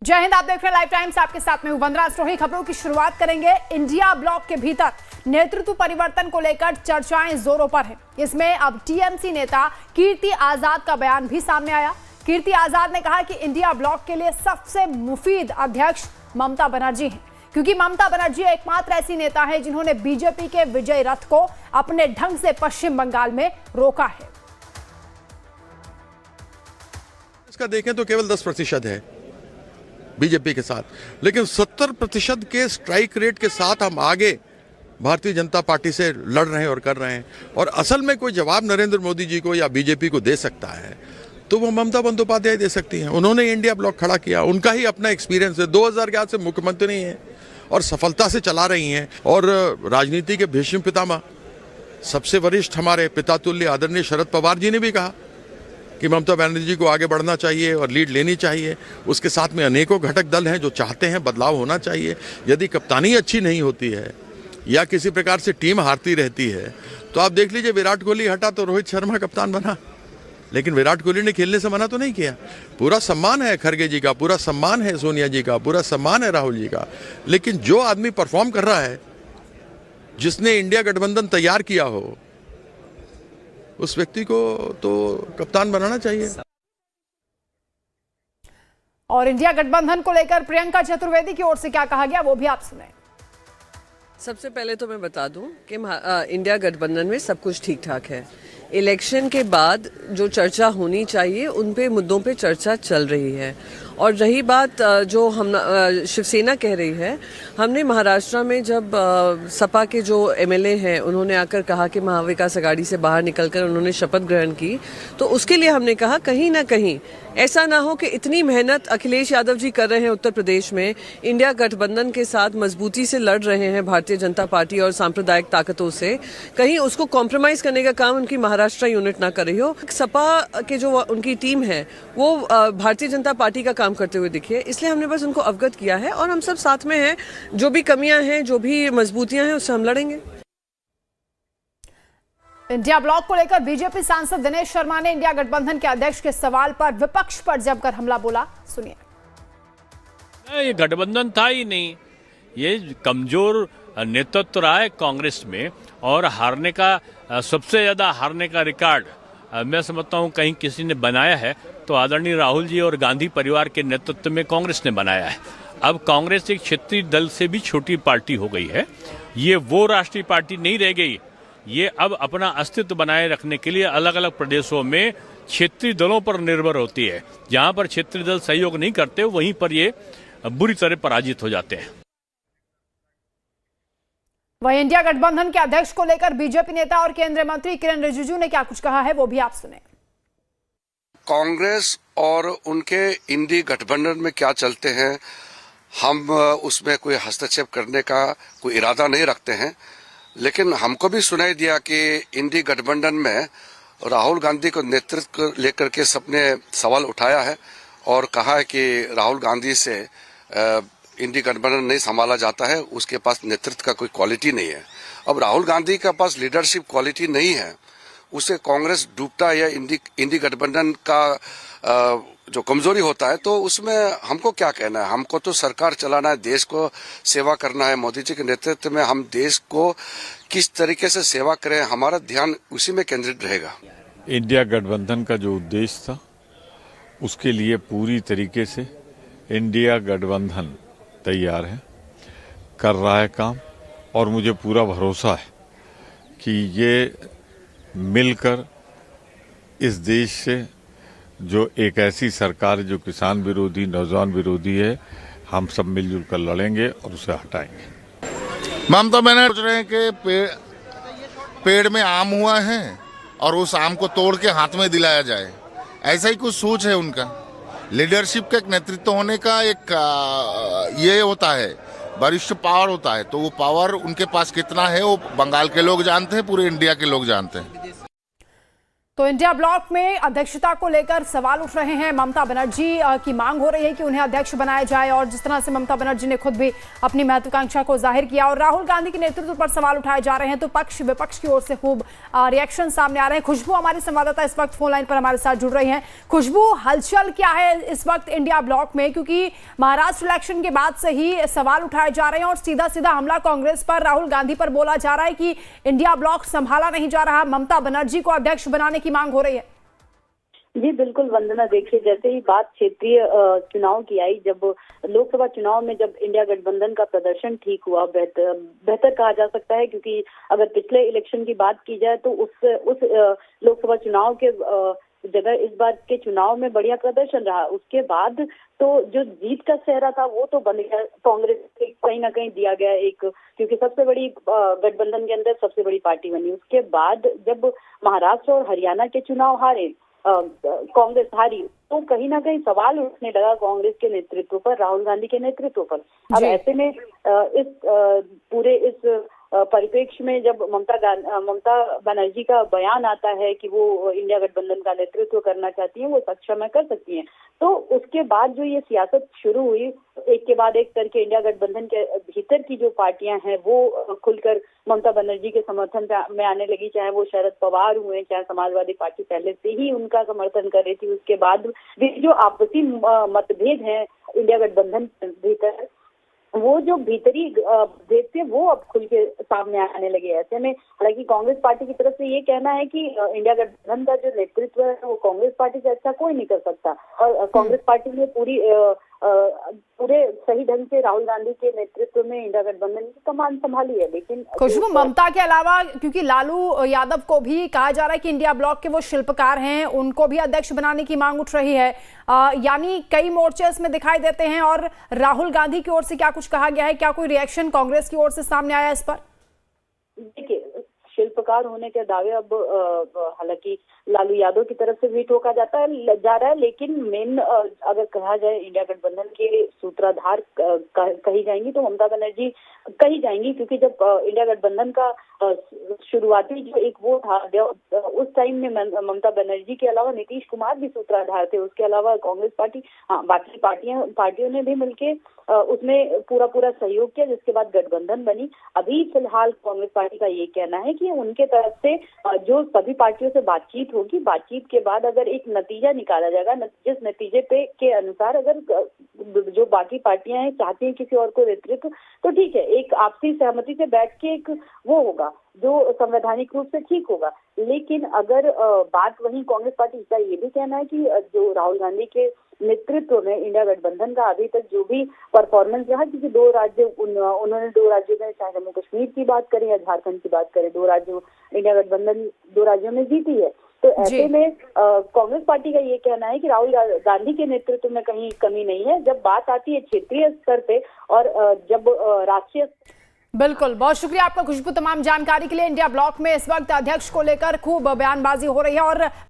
जय हिंद। आप देख रहे हैं लाइव टाइम्स, आपके साथ में वंदना स्टोही। खबरों की शुरुआत करेंगे। इंडिया ब्लॉक के भीतर नेतृत्व परिवर्तन को लेकर चर्चाएं जोरों पर है। इसमें अब टीएमसी नेता कीर्ति आजाद का बयान भी सामने आया। कीर्ति आजाद ने कहा कि इंडिया ब्लॉक के लिए सबसे मुफीद अध्यक्ष ममता बनर्जी हैं, क्योंकि ममता बनर्जी एकमात्र ऐसी नेता है जिन्होंने बीजेपी के विजय रथ को अपने ढंग से पश्चिम बंगाल में रोका है। इसका देखें तो केवल 10% है बीजेपी के साथ, लेकिन 70% के स्ट्राइक रेट के साथ हम आगे भारतीय जनता पार्टी से लड़ रहे हैं और कर रहे हैं। और असल में कोई जवाब नरेंद्र मोदी जी को या बीजेपी को दे सकता है तो वो ममता बंदोपाध्याय दे सकती हैं। उन्होंने इंडिया ब्लॉक खड़ा किया, उनका ही अपना एक्सपीरियंस है। 2011 से मुख्यमंत्री हैं और सफलता से चला रही हैं। और राजनीति के भीष्म पितामह, सबसे वरिष्ठ हमारे पितातुल्य आदरणीय शरद पवार जी ने भी कहा कि ममता बनर्जी को आगे बढ़ना चाहिए और लीड लेनी चाहिए। उसके साथ में अनेकों घटक दल हैं जो चाहते हैं बदलाव होना चाहिए। यदि कप्तानी अच्छी नहीं होती है या किसी प्रकार से टीम हारती रहती है तो आप देख लीजिए, विराट कोहली हटा तो रोहित शर्मा कप्तान बना, लेकिन विराट कोहली ने खेलने से मना तो नहीं किया। पूरा सम्मान है खड़गे जी का, पूरा सम्मान है सोनिया जी का, पूरा सम्मान है राहुल जी का, लेकिन जो आदमी परफॉर्म कर रहा है, जिसने इंडिया गठबंधन तैयार किया हो, उस व्यक्ति को तो कप्तान बनाना चाहिए। और इंडिया गठबंधन को लेकर प्रियंका चतुर्वेदी की ओर से क्या कहा गया वो भी आप सुने। सबसे पहले तो मैं बता दूं कि इंडिया गठबंधन में सब कुछ ठीक ठाक है। इलेक्शन के बाद जो चर्चा होनी चाहिए उन पे मुद्दों पे चर्चा चल रही है। और रही बात जो हम शिवसेना कह रही है, हमने महाराष्ट्र में जब सपा के जो एमएलए हैं उन्होंने आकर कहा कि महाविकास आघाड़ी से बाहर निकलकर उन्होंने शपथ ग्रहण की, तो उसके लिए हमने कहा कहीं ना कहीं ऐसा ना हो कि इतनी मेहनत अखिलेश यादव जी कर रहे हैं उत्तर प्रदेश में, इंडिया गठबंधन के साथ मजबूती से लड़ रहे हैं भारतीय जनता पार्टी और सांप्रदायिक ताकतों से, कहीं उसको कॉम्प्रोमाइज करने का काम उनकी महाराष्ट्र यूनिट ना कर रही हो। सपा के जो उनकी टीम है वो भारतीय जनता पार्टी का काम करते हुए दिखिए, इसलिए हमने बस उनको अवगत किया है और हम सब साथ में हैं। जो भी कमियां हैं, जो भी मजबूतियां हैं, उससे हम लड़ेंगे। इंडिया ब्लॉक को लेकर बीजेपी सांसद दिनेश शर्मा ने इंडिया गठबंधन के अध्यक्ष के सवाल पर विपक्ष पर जमकर हमला बोला। सुनिए। ये गठबंधन था ही नहीं, ये कमजोर नेतृत्व रहा है कांग्रेस में, और हारने का सबसे ज्यादा हारने का रिकॉर्ड मैं समझता हूं कहीं किसी ने बनाया है तो आदरणीय राहुल जी और गांधी परिवार के नेतृत्व में कांग्रेस ने बनाया है। अब कांग्रेस एक क्षेत्रीय दल से भी छोटी पार्टी हो गई है। ये वो राष्ट्रीय पार्टी नहीं रह गई। ये अब अपना अस्तित्व बनाए रखने के लिए अलग अलग प्रदेशों में क्षेत्रीय दलों पर निर्भर होती है। जहां पर क्षेत्रीय दल सहयोग नहीं करते वहीं पर ये बुरी तरह पराजित हो जाते हैं। वहीं इंडिया गठबंधन के अध्यक्ष को लेकर बीजेपी नेता और केंद्रीय मंत्री किरण रिजिजू ने क्या कुछ कहा है वो भी आप सुने। कांग्रेस और उनके इंडी गठबंधन में क्या चलते हैं, हम उसमें कोई हस्तक्षेप करने का कोई इरादा नहीं रखते हैं, लेकिन हमको भी सुनाई दिया कि इंडी गठबंधन में राहुल गांधी को नेतृत्व लेकर के सबने सवाल उठाया है और कहा है कि राहुल गांधी से इंडी गठबंधन नहीं संभाला जाता है, उसके पास नेतृत्व का कोई क्वालिटी नहीं है। अब राहुल गांधी के पास लीडरशिप क्वालिटी नहीं है, उसे कांग्रेस डूबता है या इंडी गठबंधन का जो कमजोरी होता है, तो उसमें हमको क्या कहना है। हमको तो सरकार चलाना है, देश को सेवा करना है। मोदी जी के नेतृत्व में हम देश को किस तरीके से सेवा करें, हमारा ध्यान उसी में केंद्रित रहेगा। इंडिया गठबंधन का जो उद्देश्य था उसके लिए पूरी तरीके से इंडिया गठबंधन तैयार है, कर रहा है काम, और मुझे पूरा भरोसा है कि ये मिलकर इस देश से जो एक ऐसी सरकार जो किसान विरोधी, नौजवान विरोधी है, हम सब मिलजुल कर लड़ेंगे और उसे हटाएंगे। ममता बनर्जी सोच रहे हैं कि पेड़ में आम हुआ है और उस आम को तोड़ के हाथ में दिलाया जाए, ऐसा ही कुछ सोच है उनका। लीडरशिप का एक नेतृत्व होने का एक ये होता है, वरिष्ठ पावर होता है, तो वो पावर उनके पास कितना है वो बंगाल के लोग जानते हैं, पूरे इंडिया के लोग जानते हैं। तो इंडिया ब्लॉक में अध्यक्षता को लेकर सवाल उठ रहे हैं। ममता बनर्जी की मांग हो रही है कि उन्हें अध्यक्ष बनाया जाए, और जिस तरह से ममता बनर्जी ने खुद भी अपनी महत्वाकांक्षा को जाहिर किया और राहुल गांधी के नेतृत्व पर सवाल उठाए जा रहे हैं, तो पक्ष विपक्ष की ओर से खूब रिएक्शन सामने आ रहे हैं। खुशबू हमारी संवाददाता इस वक्त फोन लाइन पर हमारे साथ जुड़ रही हैं। खुशबू, हलचल क्या है इस वक्त इंडिया ब्लॉक में, क्योंकि महाराष्ट्र इलेक्शन के बाद से ही सवाल उठाए जा रहे हैं और सीधा सीधा हमला कांग्रेस पर, राहुल गांधी पर बोला जा रहा है कि इंडिया ब्लॉक संभाला नहीं जा रहा, ममता बनर्जी को अध्यक्ष बनाने की मांग हो रही है। जी बिल्कुल वंदना, देखिए जैसे ही बात क्षेत्रीय चुनाव की आई, जब लोकसभा चुनाव में जब इंडिया गठबंधन का प्रदर्शन ठीक हुआ, बेहतर कहा जा सकता है, क्योंकि अगर पिछले इलेक्शन की बात की जाए तो उस लोकसभा चुनाव के जगह इस बार के चुनाव में बढ़िया प्रदर्शन रहा। उसके बाद तो जो जीत का सेहरा था वो तो बन गया, कांग्रेस से कहीं ना कहीं दिया गया एक, क्योंकि सबसे बड़ी गठबंधन के अंदर सबसे बड़ी पार्टी बनी। उसके बाद जब महाराष्ट्र और हरियाणा के चुनाव हारे, कांग्रेस हारी, तो कहीं ना कहीं सवाल उठने लगा कांग्रेस के नेतृत्व पर, राहुल गांधी के नेतृत्व पर। अब ऐसे में इस परिप्रेक्ष्य में जब ममता बनर्जी का बयान आता है कि वो इंडिया गठबंधन का नेतृत्व करना चाहती हैं, वो सक्षम है, कर सकती हैं, तो उसके बाद जो ये सियासत शुरू हुई, एक के बाद एक करके इंडिया गठबंधन के भीतर की जो पार्टियां हैं वो खुलकर ममता बनर्जी के समर्थन में आने लगी, चाहे वो शरद पवार हुए, चाहे समाजवादी पार्टी पहले से ही उनका समर्थन कर रही थी। उसके बाद भी जो आपसी मतभेद हैं इंडिया गठबंधन के भीतर, वो जो भीतरी भेद थे वो अब खुल के सामने आने लगे। ऐसे में हालांकि कांग्रेस पार्टी की तरफ से ये कहना है कि इंडिया गठबंधन का जो नेतृत्व है वो कांग्रेस पार्टी से अच्छा कोई नहीं कर सकता, और कांग्रेस पार्टी ने पूरे सही ढंग से राहुल गांधी के नेतृत्व में इंडिया गठबंधन की कमान संभाली है। लेकिन खुशबू, ममता के अलावा क्योंकि लालू यादव को भी कहा जा रहा है कि इंडिया ब्लॉक के वो शिल्पकार हैं, उनको भी अध्यक्ष बनाने की मांग उठ रही है, यानी कई मोर्चे इसमें दिखाई देते हैं। और राहुल गांधी की ओर से क्या कुछ कहा गया है, क्या कोई रिएक्शन कांग्रेस की ओर से सामने आया इस पर? देखिए, शिल्पकार होने के दावे अब हालांकि लालू यादव की तरफ से भी ठोका जा रहा है, लेकिन मेन अगर कहा जाए इंडिया गठबंधन के सूत्रधार कही जाएंगी तो ममता बनर्जी कही जाएंगी, क्योंकि जब इंडिया गठबंधन का शुरुआती जो एक वो था, उस टाइम में ममता बनर्जी के अलावा नीतीश कुमार भी सूत्रधार थे। उसके अलावा कांग्रेस पार्टी, बाकी पार्टियों ने भी मिलके उसमें पूरा सहयोग किया, जिसके बाद गठबंधन बनी। अभी फिलहाल कांग्रेस पार्टी का ये कहना है कि उनके तरफ से जो सभी पार्टियों से बातचीत होगी, बातचीत के बाद अगर एक नतीजा निकाला जाएगा, जिस नतीजे के अनुसार अगर जो बाकी पार्टियां हैं चाहती हैं किसी और को नेतृत्व, तो ठीक है, एक आपसी सहमति से बैठ के एक वो होगा जो संवैधानिक रूप से ठीक होगा। लेकिन अगर बात वहीं कांग्रेस पार्टी का ये भी कहना है कि जो राहुल गांधी के नेतृत्व में इंडिया गठबंधन का अभी तक जो भी परफॉर्मेंस रहा, क्योंकि उन्होंने दो राज्यों में, चाहे जम्मू कश्मीर की बात करें या झारखंड की बात करें, इंडिया गठबंधन दो राज्यों में जीती है। तो ऐसे में कांग्रेस पार्टी का ये कहना है कि राहुल गांधी के नेतृत्व में कहीं कमी नहीं है, जब बात आती है क्षेत्रीय स्तर पे और जब राष्ट्रीय। बिल्कुल, बहुत शुक्रिया आपका खुशबू तमाम जानकारी के लिए। इंडिया ब्लॉक में इस वक्त अध्यक्ष को लेकर खूब बयानबाजी हो रही है और